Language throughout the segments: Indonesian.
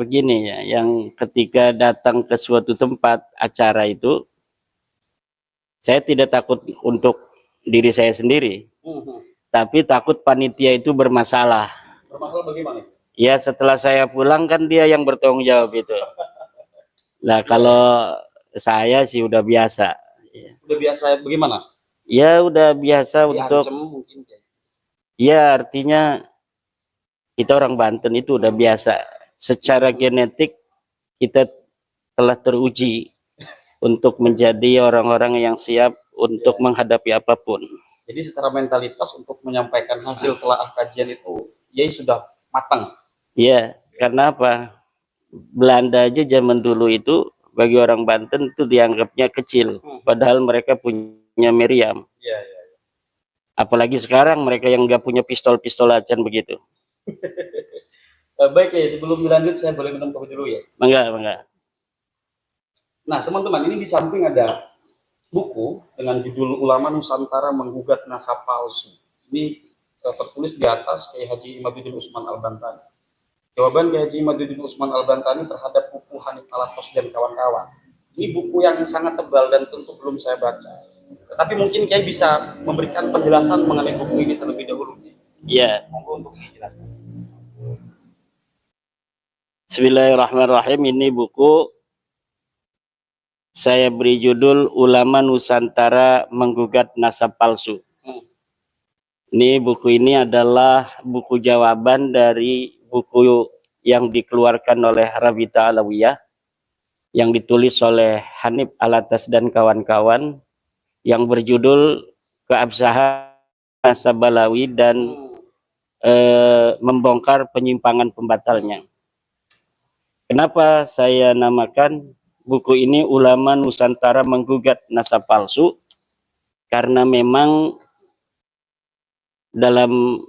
begini ya, yang ketika datang ke suatu tempat acara itu, saya tidak takut untuk diri saya sendiri, tapi takut panitia itu bermasalah. Bermasalah bagaimana? Ya setelah saya pulang kan dia yang bertanggung jawab itu. Nah kalau saya sih udah biasa. Udah biasa bagaimana? Ya udah biasa Diancam untuk, mungkin. ya artinya kita orang Banten itu udah biasa. Secara genetik kita telah teruji untuk menjadi orang-orang yang siap untuk menghadapi apapun. Jadi secara mentalitas untuk menyampaikan hasil telaah kajian itu ya sudah matang. Ya, karena apa? Belanda aja zaman dulu itu bagi orang Banten itu dianggapnya kecil, padahal mereka punya meriam. Ya. Apalagi sekarang mereka yang nggak punya pistol-pistolacan begitu. Baik ya, sebelum dilanjut saya boleh minum kopi dulu ya? Enggak. Nah teman-teman, ini di samping ada buku dengan judul Ulama Nusantara Menggugat Nasab Palsu. Ini tertulis di atas Kiai Haji Imaduddin Usman Al-Bantani. Jawaban Kiai Haji Imaduddin Usman Al-Bantani terhadap buku Hanif Alatos dan kawan-kawan. Ini buku yang sangat tebal dan tentu belum saya baca. Tetapi mungkin Kiai bisa memberikan penjelasan mengenai buku ini terlebih dahulu. Iya. Monggo untuk dijelaskan. Bismillahirrahmanirrahim. Ini buku saya beri judul Ulama Nusantara Menggugat Nasab Palsu. Ini buku ini adalah buku jawaban dari buku yang dikeluarkan oleh Rabita Alawiyah yang ditulis oleh Hanif Alatas dan kawan-kawan yang berjudul Keabsahan Nasab Balawi dan membongkar penyimpangan pembatalnya. Kenapa saya namakan buku ini Ulama Nusantara Menggugat Nasab Palsu? Karena memang dalam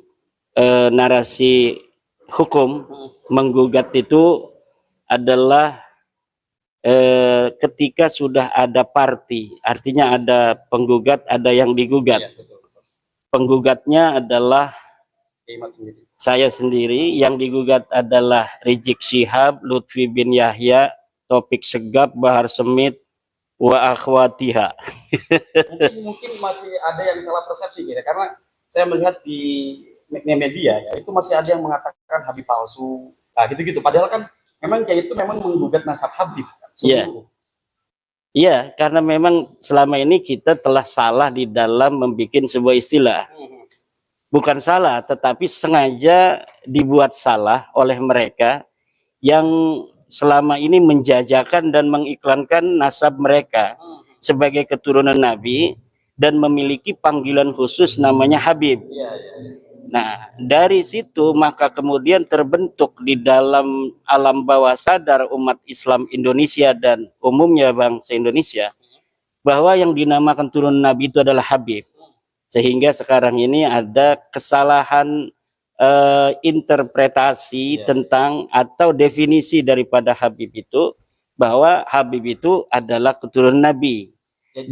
narasi hukum menggugat itu adalah ketika sudah ada parti, artinya ada penggugat, ada yang digugat. Penggugatnya adalah saya sendiri, yang digugat adalah Rizik Syihab, Lutfi bin Yahya, Topik Segap, Bahar Semit, wa akhwatiha. mungkin masih ada yang salah persepsi ya, karena saya melihat di media ya, itu masih ada yang mengatakan Habib palsu, nah gitu-gitu. Padahal kan memang kayak itu memang menggugat nasab Habib. Iya, karena memang selama ini kita telah salah di dalam membuat sebuah istilah. Bukan salah, tetapi sengaja dibuat salah oleh mereka yang selama ini menjajakan dan mengiklankan nasab mereka sebagai keturunan Nabi dan memiliki panggilan khusus namanya Habib. Nah, dari situ maka kemudian terbentuk di dalam alam bawah sadar umat Islam Indonesia dan umumnya bangsa Indonesia bahwa yang dinamakan turunan Nabi itu adalah Habib. Sehingga sekarang ini ada kesalahan interpretasi tentang atau definisi daripada Habib itu, bahwa Habib itu adalah keturunan Nabi,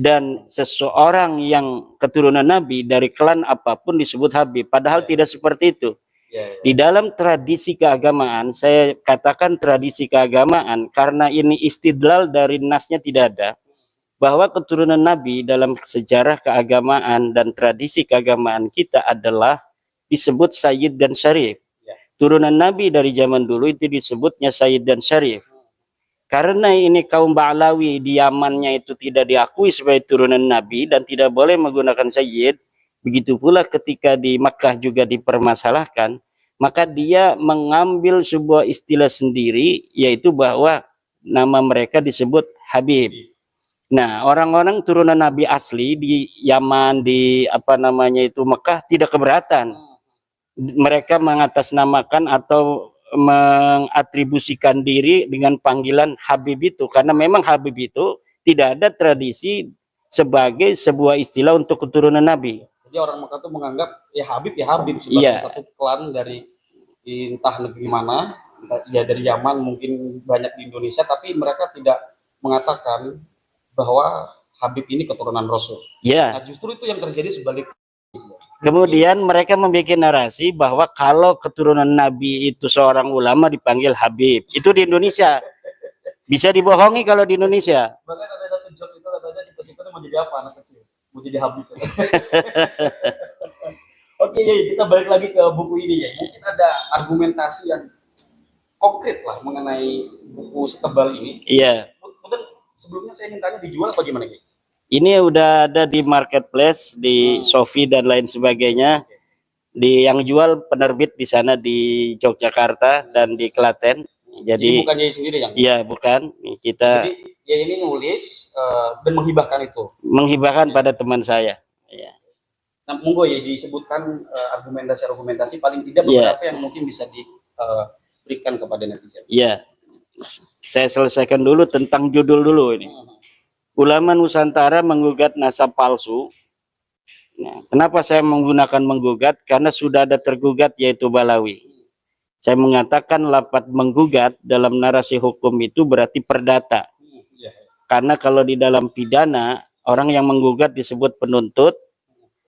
dan seseorang yang keturunan Nabi dari klan apapun disebut Habib, padahal tidak seperti itu. Di dalam tradisi keagamaan, saya katakan tradisi keagamaan karena ini istidlal dari nasnya tidak ada, bahwa keturunan Nabi dalam sejarah keagamaan dan tradisi keagamaan kita adalah disebut Sayyid dan Syarif. Turunan Nabi dari zaman dulu itu disebutnya Sayyid dan Syarif. Karena ini kaum Ba'lawi di Yamannya itu tidak diakui sebagai turunan Nabi dan tidak boleh menggunakan Sayyid, begitu pula ketika di Makkah juga dipermasalahkan, maka dia mengambil sebuah istilah sendiri, yaitu bahwa nama mereka disebut Habib. Nah, orang-orang turunan Nabi asli di Yaman, di Mekah tidak keberatan. Mereka mengatasnamakan atau mengatribusikan diri dengan panggilan Habib itu, karena memang Habib itu tidak ada tradisi sebagai sebuah istilah untuk keturunan Nabi. Jadi orang Mekah itu menganggap ya Habib sebagai satu klan dari entah negeri mana, ya dari Yaman, mungkin banyak di Indonesia, tapi mereka tidak mengatakan bahwa Habib ini keturunan Rasul. Nah, justru itu yang terjadi sebaliknya. Kemudian mereka membuat narasi bahwa kalau keturunan Nabi itu seorang ulama dipanggil Habib. Itu di Indonesia. Bisa dibohongi kalau di Indonesia. Bahkan ada satu job itu katanya cita-citanya mau jadi apa anak kecil? Mau jadi Habib. Oke, ya, kita balik lagi ke buku ini ya. Mungkin ada argumentasi yang konkret lah mengenai buku setebal ini. Iya. Mungkin sebelumnya saya ingin tanya dijual apa gimana, Ki? Ini udah ada di marketplace, di Shopee dan lain sebagainya. Di yang jual penerbit di sana di Yogyakarta dan di Klaten. Jadi bukan Yai sendiri yang? Iya, bukan. Kita Jadi ya ini nulis dan menghibahkan itu. Menghibahkan pada teman saya. Ya. Nah, monggo ya disebutkan argumentasi-argumentasi paling tidak beberapa yang mungkin bisa diberikan kepada netizen. Iya. Saya selesaikan dulu tentang judul dulu ini. Ulama Nusantara menggugat nasab palsu. Nah, kenapa saya menggunakan menggugat? Karena sudah ada tergugat yaitu Balawi. Saya mengatakan lapat menggugat dalam narasi hukum itu berarti perdata. Karena kalau di dalam pidana, orang yang menggugat disebut penuntut,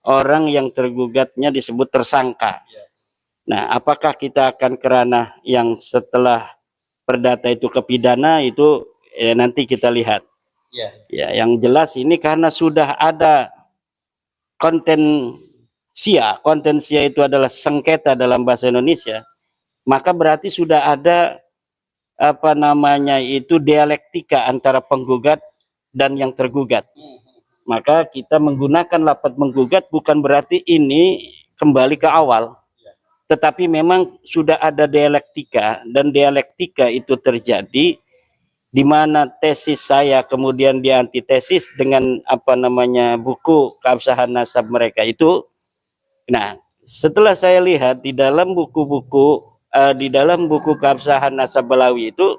orang yang tergugatnya disebut tersangka. Nah, apakah kita akan ke ranah yang setelah perdata itu ke pidana itu nanti kita lihat. Ya, yang jelas ini karena sudah ada kontensia itu adalah sengketa dalam bahasa Indonesia, maka berarti sudah ada apa namanya itu dialektika antara penggugat dan yang tergugat. Maka kita menggunakan lapat menggugat bukan berarti ini kembali ke awal, tetapi memang sudah ada dialektika, dan dialektika itu terjadi di mana tesis saya kemudian diantitesis dengan apa namanya buku keabsahan nasab mereka itu. Nah, setelah saya lihat di dalam buku-buku di dalam buku keabsahan nasab Balawi itu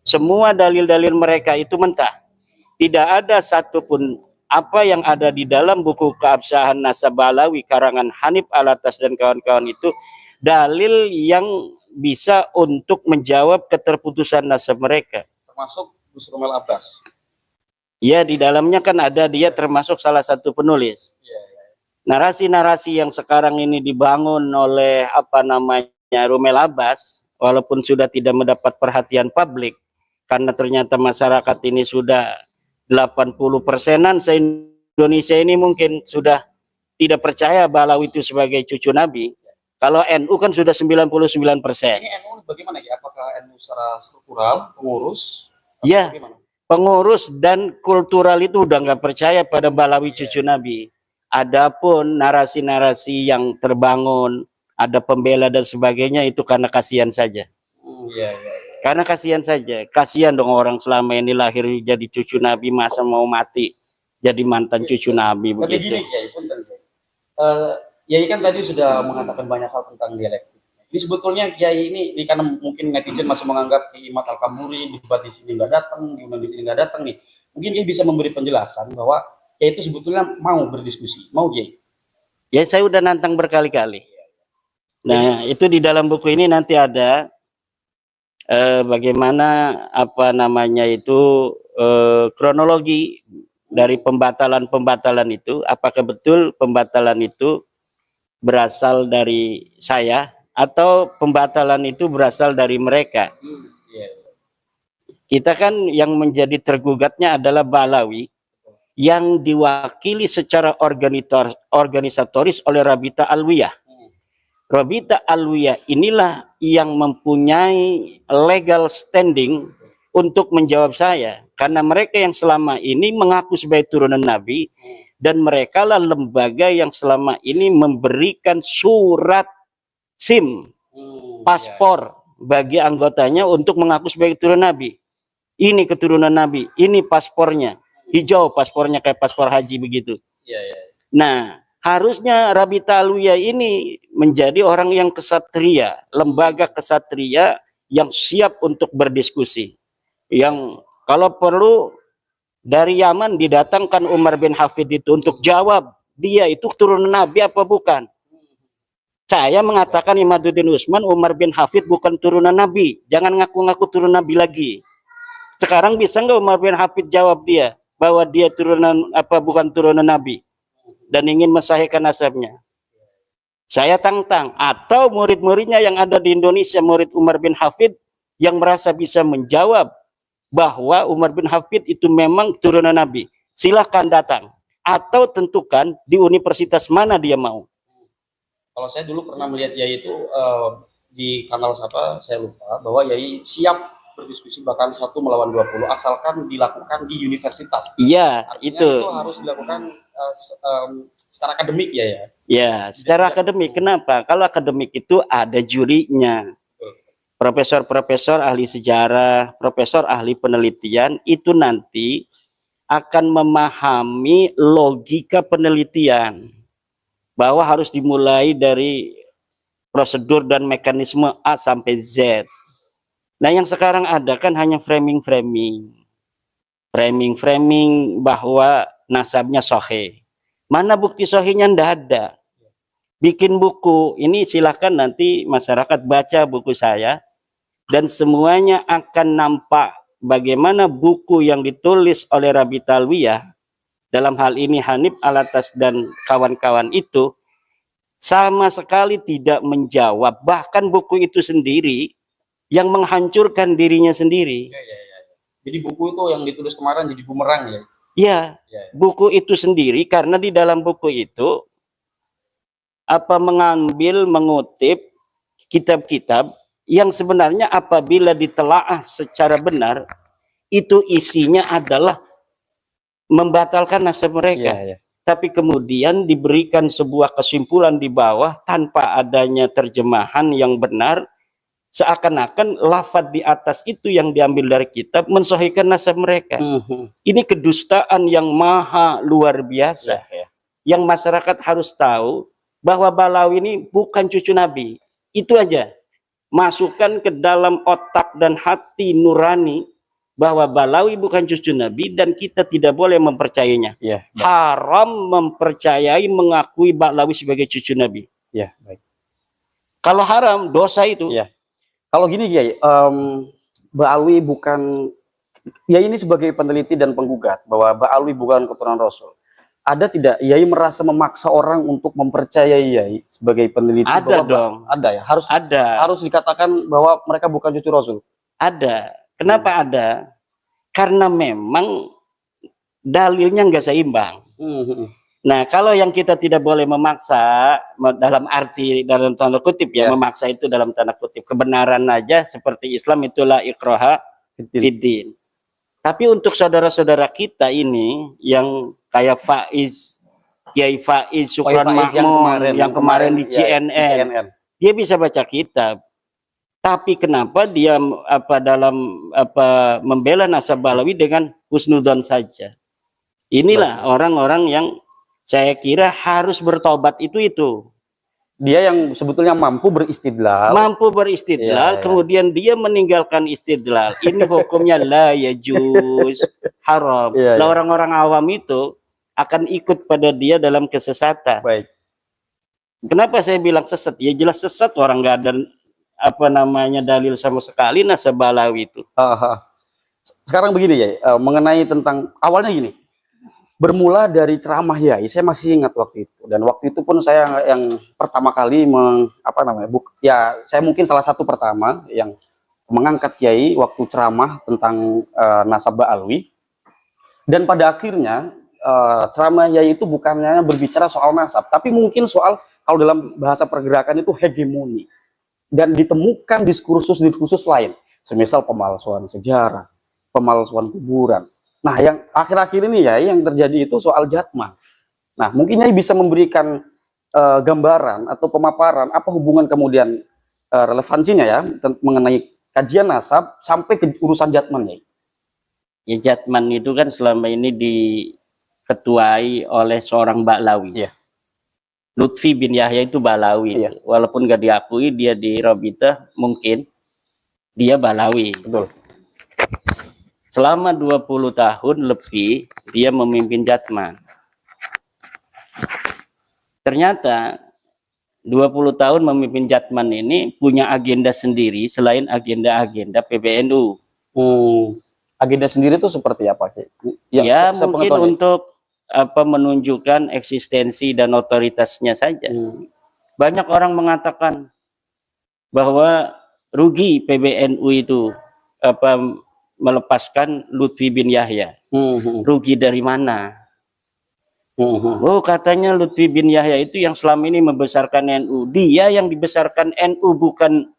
semua dalil-dalil mereka itu mentah. Tidak ada satupun apa yang ada di dalam buku keabsahan nasab Balawi karangan Hanif Alatas dan kawan-kawan itu dalil yang bisa untuk menjawab keterputusan nasab mereka. Termasuk Gus Romel Abbas. Ya, di dalamnya kan ada dia termasuk salah satu penulis. Narasi-narasi yang sekarang ini dibangun oleh apa namanya Romel Abbas, walaupun sudah tidak mendapat perhatian publik, karena ternyata masyarakat ini sudah 80%-an se-Indonesia ini mungkin sudah tidak percaya Balawi itu sebagai cucu Nabi. Kalau NU kan sudah 99%. Ini NU bagaimana ya? Apakah NU secara struktural, pengurus? Ya, pengurus dan kultural itu udah nggak percaya pada Balawi cucu Nabi. Adapun narasi-narasi yang terbangun, ada pembela dan sebagainya itu karena kasihan saja. Karena kasihan saja. Kasihan dong orang selama ini lahir jadi cucu Nabi, masa mau mati jadi mantan cucu Nabi begitu. Tapi gini Kiai kan tadi sudah mengatakan banyak hal tentang dialektik. Ini sebetulnya Kiai ini karena mungkin netizen masih menganggap Kiai Imad Al-Kamuri debat di sini nggak datang, diundang di sini nggak datang nih. Mungkin Kiai bisa memberi penjelasan bahwa Kiai itu sebetulnya mau berdiskusi, mau Kiai. Ya, saya udah nantang berkali-kali. Nah, itu di dalam buku ini nanti ada bagaimana apa namanya itu kronologi dari pembatalan-pembatalan itu. Apakah betul pembatalan itu berasal dari saya atau pembatalan itu berasal dari mereka? Kita kan yang menjadi tergugatnya adalah Balawi yang diwakili secara organisatoris oleh Rabita Alwiyah. Rabita Alwiyah inilah yang mempunyai legal standing untuk menjawab saya, karena mereka yang selama ini mengaku sebagai turunan Nabi, dan mereka lah lembaga yang selama ini memberikan surat SIM, paspor bagi anggotanya untuk mengaku sebagai turunan Nabi. Ini keturunan Nabi, ini paspornya, hijau paspornya kayak paspor haji begitu. Nah, harusnya Rabita Alwiyah ini menjadi orang yang kesatria, lembaga kesatria yang siap untuk berdiskusi. Yang kalau perlu dari Yaman didatangkan Umar bin Hafid itu untuk jawab dia itu turunan Nabi apa bukan. Saya mengatakan Imaduddin Usman, Umar bin Hafid bukan turunan Nabi. Jangan ngaku-ngaku turunan Nabi lagi. Sekarang bisa nggak Umar bin Hafid jawab dia bahwa dia turunan apa bukan turunan Nabi? dan ingin mensahihkan nasabnya. Saya tantang, atau murid-muridnya yang ada di Indonesia, murid Umar bin Hafid yang merasa bisa menjawab bahwa Umar bin Hafid itu memang turunan Nabi, silahkan datang, atau tentukan di universitas mana dia mau. Kalau saya dulu pernah melihat Yai itu di kanal siapa saya lupa, bahwa Yai siap berdiskusi bahkan 1 melawan 20 asalkan dilakukan di universitas. Iya, Artinya itu harus dilakukan secara akademik ya. Ya, secara akademik. Kenapa? Kalau akademik itu ada jurinya. Profesor-profesor ahli sejarah, profesor ahli penelitian itu nanti akan memahami logika penelitian. Bahwa harus dimulai dari prosedur dan mekanisme A sampai Z. Nah, yang sekarang ada kan hanya framing-framing. Framing-framing bahwa nasabnya sahih. Mana bukti sahihnya? Ndak ada. Bikin buku, ini silahkan nanti masyarakat baca buku saya. Dan semuanya akan nampak bagaimana buku yang ditulis oleh Rabi Talwiyah, dalam hal ini Hanif Alatas dan kawan-kawan itu, sama sekali tidak menjawab. Bahkan buku itu sendiri yang menghancurkan dirinya sendiri. Jadi buku itu yang ditulis kemarin jadi bumerang ya? Ya, buku itu sendiri, karena di dalam buku itu mengambil, mengutip kitab-kitab yang sebenarnya apabila ditelaah secara benar, itu isinya adalah membatalkan nasab mereka. Tapi kemudian diberikan sebuah kesimpulan di bawah tanpa adanya terjemahan yang benar, seakan-akan lafaz di atas itu yang diambil dari kitab mensahihkan nasab mereka. Ini kedustaan yang maha luar biasa. Yang masyarakat harus tahu bahwa Balawi ini bukan cucu Nabi. Itu aja. Masukkan ke dalam otak dan hati nurani bahwa Balawi bukan cucu Nabi dan kita tidak boleh mempercayainya. Haram mempercayai, mengakui Balawi sebagai cucu Nabi. Kalau haram, dosa itu. Kalau gini Kiai, Ba'alwi bukan, ya ini sebagai peneliti dan penggugat bahwa Ba'alwi bukan keturunan Rasul. Ada tidak Yai merasa memaksa orang untuk mempercayai Yai sebagai peneliti? Ada dong. Ada ya, harus ada. Harus dikatakan bahwa mereka bukan cucu Rasul. Ada. Kenapa ada? Karena memang dalilnya nggak seimbang. Nah, kalau yang kita tidak boleh memaksa, dalam arti dalam tanda kutip ya, memaksa itu dalam tanda kutip, kebenaran aja seperti Islam itulah ikraha fiddin. Tapi untuk saudara-saudara kita ini yang kayak Faiz, Kiai Faiz, Syukran Mahmud yang kemarin di CNN, dia bisa baca kitab. Tapi kenapa dia membela nasab Balawi dengan husnudzon saja? Inilah orang-orang yang saya kira harus bertobat itu. Dia yang sebetulnya mampu beristidlal. Kemudian dia meninggalkan istidlal. Ini hukumnya la yajuz, haram. Orang-orang awam itu akan ikut pada dia dalam kesesatan. Kenapa saya bilang sesat? Ya jelas sesat, orang nggak ada dalil sama sekali nasab Balawi itu. Sekarang begini ya, mengenai tentang awalnya gini. Bermula dari ceramah Yai, saya masih ingat waktu itu, dan waktu itu pun saya yang pertama kali saya mungkin salah satu pertama yang mengangkat Yai waktu ceramah tentang nasab Ba'alwi. Dan pada akhirnya ceramah Yai itu bukannya berbicara soal nasab, tapi mungkin soal, kalau dalam bahasa pergerakan itu hegemoni, dan ditemukan diskursus lain, semisal pemalsuan sejarah, pemalsuan kuburan. Nah, yang akhir-akhir ini ya, yang terjadi itu soal jatman. Nah, mungkin Yai bisa memberikan gambaran atau pemaparan apa hubungan kemudian relevansinya ya mengenai kajian nasab sampai ke urusan jatman Yai. Ya, jatman itu kan selama ini diketuai oleh seorang Ba'lawi. Lutfi bin Yahya itu Ba'lawi. Walaupun gak diakui dia di Robitah, mungkin dia Ba'lawi. Betul. Selama 20 tahun lebih dia memimpin jatman. Ternyata 20 tahun memimpin jatman ini punya agenda sendiri selain agenda-agenda PBNU. Agenda sendiri itu seperti apa? Ya mungkin untuk menunjukkan eksistensi dan otoritasnya saja. Banyak orang mengatakan bahwa rugi PBNU itu melepaskan Lutfi bin Yahya. Rugi dari mana? Oh, katanya Lutfi bin Yahya itu yang selama ini membesarkan NU. Dia yang dibesarkan NU, bukan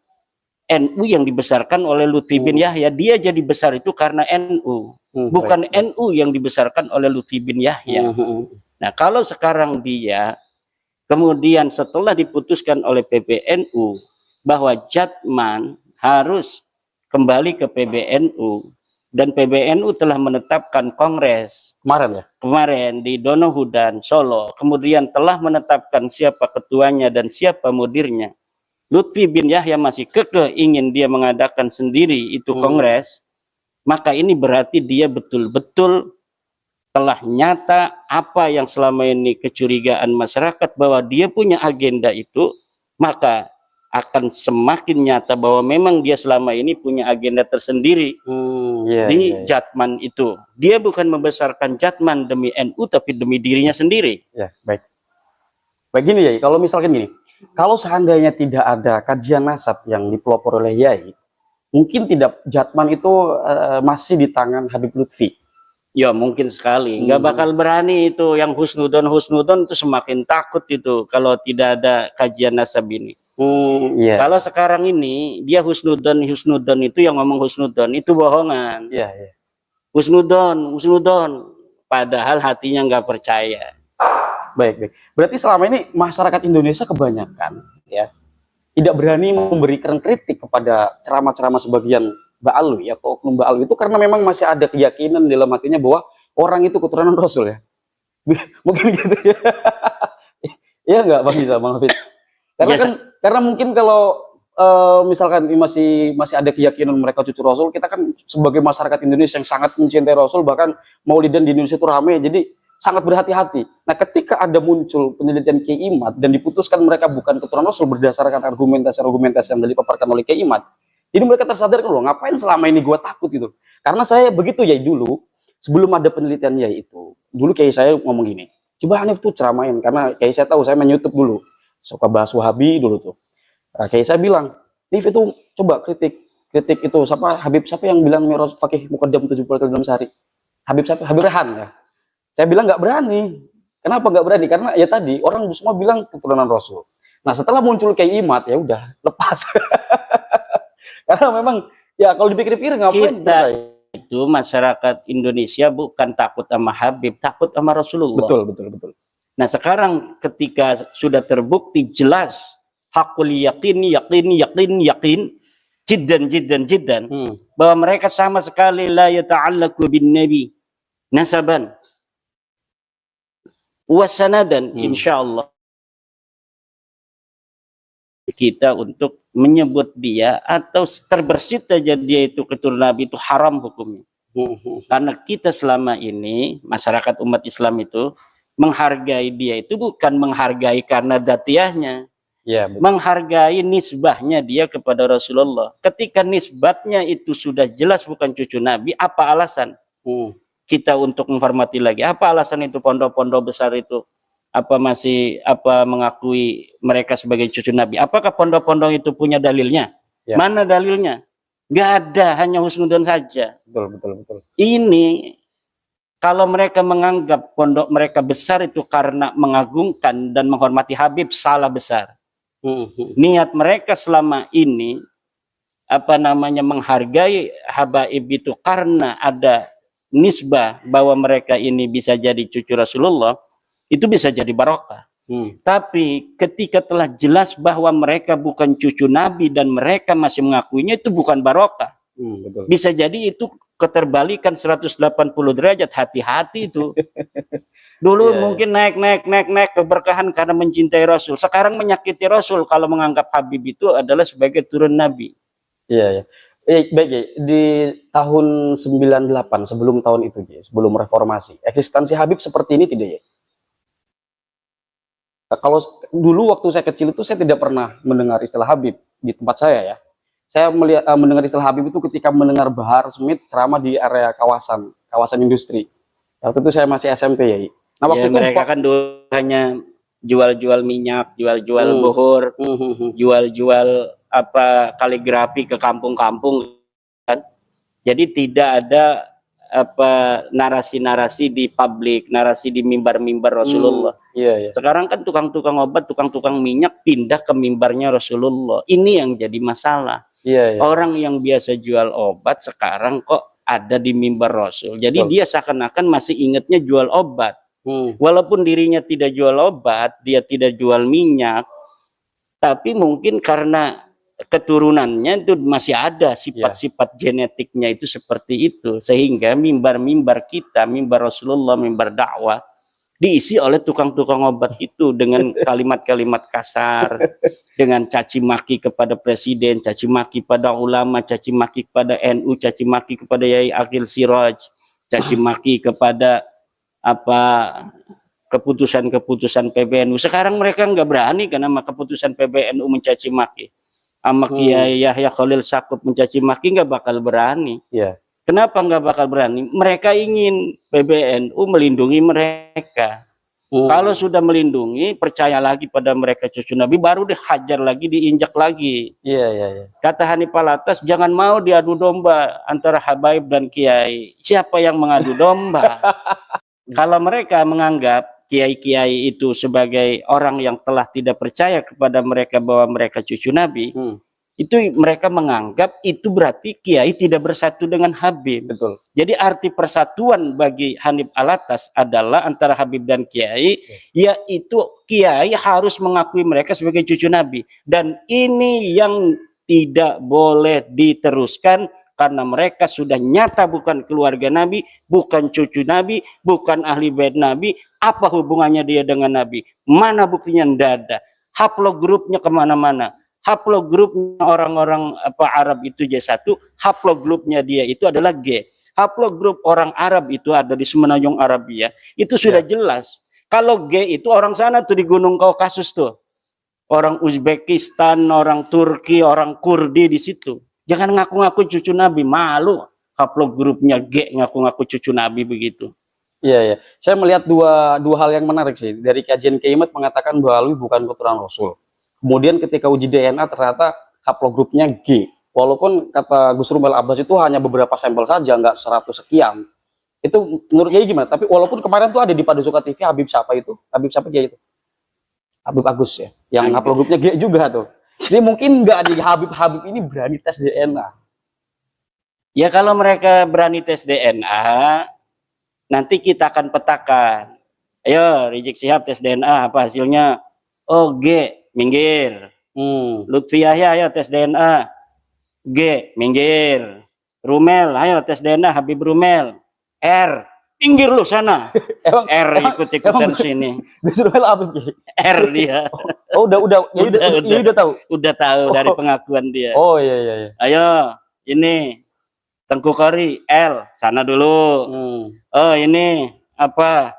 NU yang dibesarkan oleh Lutfi bin Yahya. Dia jadi besar itu karena NU, bukan NU yang dibesarkan oleh Lutfi bin Yahya. Nah, kalau sekarang dia kemudian setelah diputuskan oleh PBNU bahwa Jatman harus kembali ke PBNU, dan PBNU telah menetapkan kongres kemarin di Donohudan, Solo, kemudian telah menetapkan siapa ketuanya dan siapa mudirnya. Lutfi bin Yahya masih kekeh ingin dia mengadakan sendiri itu kongres, maka ini berarti dia betul-betul telah nyata apa yang selama ini kecurigaan masyarakat bahwa dia punya agenda itu, maka akan semakin nyata bahwa memang dia selama ini punya agenda tersendiri di Jatman itu. Dia bukan membesarkan Jatman demi NU, tapi demi dirinya sendiri. Ya, baik. Begini ya, kalau misalkan gini, kalau seandainya tidak ada kajian nasab yang dipelopor oleh Yai, mungkin tidak Jatman itu masih di tangan Habib Lutfi. Ya mungkin sekali, nggak bakal berani itu yang husnudon itu semakin takut itu kalau tidak ada kajian nasab ini. Kalau sekarang ini dia husnudon itu yang ngomong husnudon itu bohongan. Husnudon, padahal hatinya nggak percaya. Baik. Berarti selama ini masyarakat Indonesia kebanyakan ya tidak berani memberikan kritik kepada ceramah-ceramah sebagian Ba'alwi atau oknum Ba'alwi itu karena memang masih ada keyakinan dalam hatinya bahwa orang itu keturunan Rasul ya. Mungkin gitu ya. Iya nggak Bang Iza, Bang Hafid? Karena kan karena mungkin kalau misalkan masih ada keyakinan mereka cucu Rasul, kita kan sebagai masyarakat Indonesia yang sangat mencintai Rasul, bahkan Maulidan di Indonesia itu ramai, jadi sangat berhati-hati. Nah, ketika ada muncul penelitian Kiai Imad dan diputuskan mereka bukan keturunan Rasul berdasarkan argumentasi yang dipaparkan oleh Kiai Imad, jadi mereka tersadar loh, ngapain selama ini gua takut gitu. Karena saya begitu ya dulu, sebelum ada penelitian ya itu, dulu Kiai saya ngomong gini, coba Hanif tuh ceramain, karena Kiai saya tahu, saya main YouTube dulu, suka bahas Wahabi dulu tuh. Nah, Kiai saya bilang, Nif itu coba kritik itu siapa yang bilang Mi'raj Fakih Muqaddam 70 kali dalam sehari? Habib Rehan ya. Saya bilang nggak berani. Kenapa nggak berani? Karena ya tadi orang semua bilang keturunan Rasul. Nah, setelah muncul Kiai Imad ya udah lepas. Karena memang ya kalau dipikir-pikir ngapain kita itu masyarakat Indonesia bukan takut sama Habib, takut sama Rasulullah. Betul. Nah, sekarang ketika sudah terbukti jelas hakul yakin jiddan bahwa mereka sama sekali la yata'allaqu bin nabi nasaban wasanadan, insyaallah kita untuk menyebut dia atau terbersit saja dia itu keturunan Nabi itu haram hukumnya. Karena kita selama ini masyarakat umat Islam itu menghargai dia itu bukan menghargai karena dzatiyahnya, menghargai nisbahnya dia kepada Rasulullah. Ketika nisbatnya itu sudah jelas bukan cucu Nabi, apa alasan kita untuk menghormati lagi? Apa alasan itu pondok-pondok besar itu masih mengakui mereka sebagai cucu Nabi? Apakah pondok-pondok itu punya dalilnya? Mana dalilnya? Nggak ada, hanya husnudon saja. Betul. Ini kalau mereka menganggap pondok mereka besar itu karena mengagungkan dan menghormati Habib, salah besar. Niat mereka selama ini menghargai habaib itu karena ada nisbah bahwa mereka ini bisa jadi cucu Rasulullah, itu bisa jadi barokah. Tapi ketika telah jelas bahwa mereka bukan cucu Nabi dan mereka masih mengakuinya, itu bukan barokah. Bisa jadi itu keterbalikan 180 derajat. Hati-hati itu. Dulu mungkin naik keberkahan karena mencintai Rasul. Sekarang menyakiti Rasul kalau menganggap Habib itu adalah sebagai turun Nabi. Baik ya, di tahun 98 sebelum tahun itu ya, sebelum reformasi, eksistensi Habib seperti ini tidak ya? Kalau dulu waktu saya kecil itu saya tidak pernah mendengar istilah Habib di tempat saya ya. Saya mendengar istilah Habib itu ketika mendengar Bahar Smith ceramah di area kawasan industri. Waktu itu saya masih SMP ya. Nah, Ya waktu itu mereka kan dulu hanya jual-jual minyak, jual-jual buhur, jual-jual apa kaligrafi ke kampung-kampung kan. Jadi tidak ada apa narasi-narasi di publik, narasi di mimbar-mimbar Rasulullah. Iya, iya. Sekarang kan tukang-tukang obat, tukang-tukang minyak pindah ke mimbarnya Rasulullah. Ini yang jadi masalah. Iya, iya. Orang yang biasa jual obat sekarang kok ada di mimbar Rasul. Jadi Betul. dia seakan-akan masih ingatnya jual obat. Walaupun dirinya tidak jual obat, dia tidak jual minyak, tapi mungkin karena keturunannya itu masih ada sifat-sifat genetiknya itu seperti itu, sehingga mimbar-mimbar kita, mimbar Rasulullah, mimbar dakwah diisi oleh tukang-tukang obat itu dengan kalimat-kalimat kasar, dengan caci maki kepada presiden, caci maki pada ulama, caci maki kepada NU, caci maki kepada Yai Akil Siraj, caci maki kepada apa keputusan-keputusan PBNU. Sekarang mereka nggak berani karena keputusan PBNU mencaci maki. Sama Kiai Yahya Khalil Stakuf mencaci maki nggak bakal berani. Kenapa nggak bakal berani? Mereka ingin PBNU melindungi mereka. Kalau sudah melindungi, percaya lagi pada mereka cucu Nabi, baru dihajar lagi, diinjak lagi. Kata Hanif Alatas, jangan mau diadu domba antara Habaib dan Kiai. Siapa yang mengadu domba? Kalau mereka menganggap kiai-kiai itu sebagai orang yang telah tidak percaya kepada mereka bahwa mereka cucu Nabi, itu mereka menganggap itu berarti kiai tidak bersatu dengan Habib. Betul. Jadi arti persatuan bagi Hanif Alatas adalah antara Habib dan kiai, yaitu kiai harus mengakui mereka sebagai cucu Nabi. Dan ini yang tidak boleh diteruskan karena mereka sudah nyata bukan keluarga Nabi, bukan cucu Nabi, bukan ahli bait Nabi. Apa hubungannya dia dengan Nabi? Mana buktinya? Tidak ada. Haplogrupnya kemana-mana. Haplogrupnya orang-orang apa Arab itu J1, haplogrupnya dia itu adalah G. Haplogrup orang Arab itu ada di Semenanjung Arabia, itu sudah jelas. Kalau G itu orang sana tuh di Gunung Kaukasus tuh. Orang Uzbekistan, orang Turki, orang Kurdi di situ. Jangan ngaku-ngaku cucu Nabi, malu haplogrupnya G ngaku-ngaku cucu Nabi begitu. Iya. Saya melihat dua hal yang menarik sih. Dari kajian Keimat mengatakan bahwa Alwi bukan keturunan Rasul. Kemudian ketika uji DNA ternyata haplogrupnya G. Walaupun kata Gus Rumbel Abbas itu hanya beberapa sampel saja, nggak 100 sekian. Itu menurut Kiai gimana? Tapi walaupun kemarin tuh ada di Padusuka TV Habib siapa itu? Habib siapa Kiai itu? Habib Agus ya. Yang haplogrupnya G juga tuh. Jadi mungkin nggak di Habib ini berani tes DNA. Ya kalau mereka berani tes DNA, nanti kita akan petakan. Ayo Rizik Syihab tes DNA, apa hasilnya? Oh G, minggir. Lutfi Yahya ayo tes DNA, G, minggir. Rumel ayo tes DNA, Habib Rumel, R, pinggir lu sana. R ikut-ikutan sini. Gus Rumel apa G? R dia. Oh udah tahu. Udah tahu dari pengakuan dia. Oh iya. Ayo ini Tengku Kori L sana dulu. Oh ini apa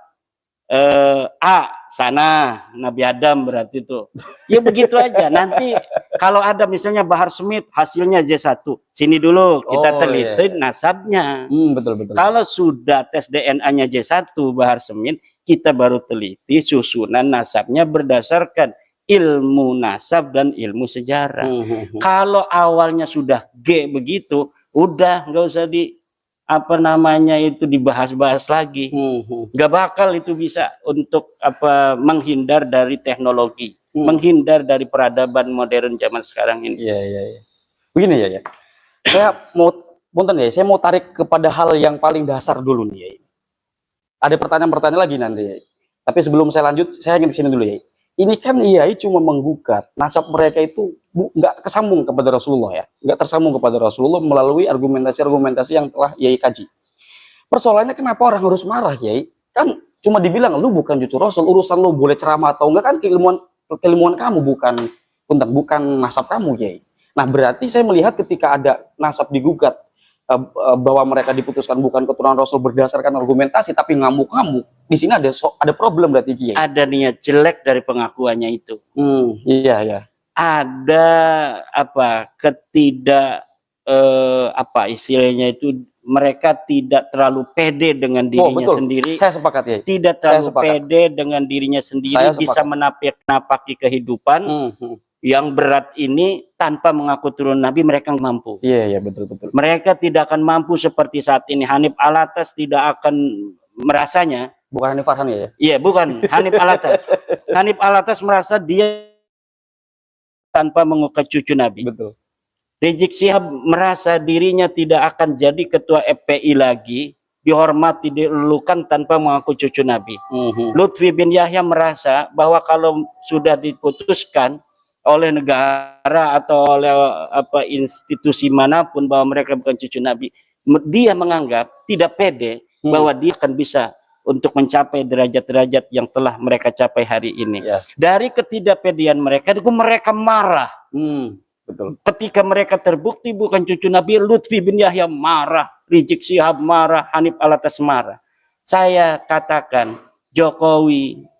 A sana Nabi Adam berarti tuh. Ya begitu aja. Nanti kalau ada misalnya Bahar Smith hasilnya J1, sini dulu kita teliti nasabnya. Betul. Kalau sudah tes DNA-nya J1 Bahar Smith, kita baru teliti susunan nasabnya berdasarkan ilmu nasab dan ilmu sejarah. Kalau awalnya sudah G begitu, udah nggak usah di apa namanya itu dibahas-bahas lagi. Nggak bakal itu bisa untuk apa menghindar dari teknologi, menghindar dari peradaban modern zaman sekarang ini. Iya. Begini ya. Saya mau tarik kepada hal yang paling dasar dulu nih ya. Ada pertanyaan-pertanyaan lagi nanti ya. Tapi sebelum saya lanjut, saya ingin kesini dulu ya. Ini kan Yai cuma menggugat nasab mereka itu nggak kesambung kepada Rasulullah ya, nggak tersambung kepada Rasulullah melalui argumentasi-argumentasi yang telah Yai kaji. Persoalannya kenapa orang harus marah Yai? Kan cuma dibilang lu bukan cucu Rasul, urusan lu boleh ceramah atau enggak kan keilmuan kamu, bukan nasab kamu Yai. Nah berarti saya melihat ketika ada nasab digugat bahwa mereka diputuskan bukan keturunan Rasul berdasarkan argumentasi tapi ngamuk-ngamuk, di sini ada problem berarti Kiai. Ada niat jelek dari pengakuannya itu. Iya. Ada apa ketidak apa istilahnya itu mereka tidak terlalu pede dengan dirinya betul. sendiri. Saya sepakat ya. Tidak Saya terlalu sepakat. pede dengan dirinya sendiri, Saya bisa menapaki kehidupan yang berat ini tanpa mengaku turun Nabi. Mereka mampu. Iya, betul. Mereka tidak akan mampu seperti saat ini. Hanif Alatas tidak akan merasanya. Bukan Hanif Farhan ya? Iya, bukan Hanif Alatas. Hanif Alatas merasa dia tanpa mengungkap cucu Nabi. Betul. Rizik Syihab merasa dirinya tidak akan jadi ketua FPI lagi, dihormati, dilulukan tanpa mengaku cucu Nabi. Lutfi bin Yahya merasa bahwa kalau sudah diputuskan oleh negara atau oleh institusi manapun bahwa mereka bukan cucu Nabi, dia menganggap tidak pede bahwa dia akan bisa untuk mencapai derajat-derajat yang telah mereka capai hari ini. Dari ketidakpedean mereka marah. Betul. Ketika mereka terbukti bukan cucu Nabi, Lutfi bin Yahya marah, Rizik Syihab marah, Hanif Alatas marah. Saya katakan Jokowi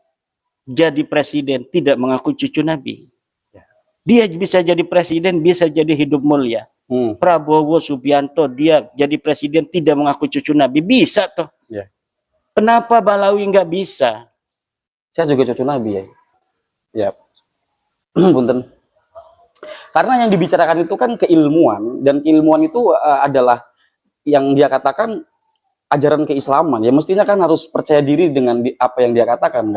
jadi presiden tidak mengaku cucu Nabi. Dia bisa jadi presiden, bisa jadi hidup mulia. Prabowo Subianto dia jadi presiden tidak mengaku cucu Nabi, bisa toh. Kenapa Balawi nggak bisa? Saya juga cucu Nabi ya. Punten. Karena yang dibicarakan itu kan keilmuan, dan keilmuan itu adalah yang dia katakan ajaran keislaman. Ya mestinya kan harus percaya diri dengan apa yang dia katakan,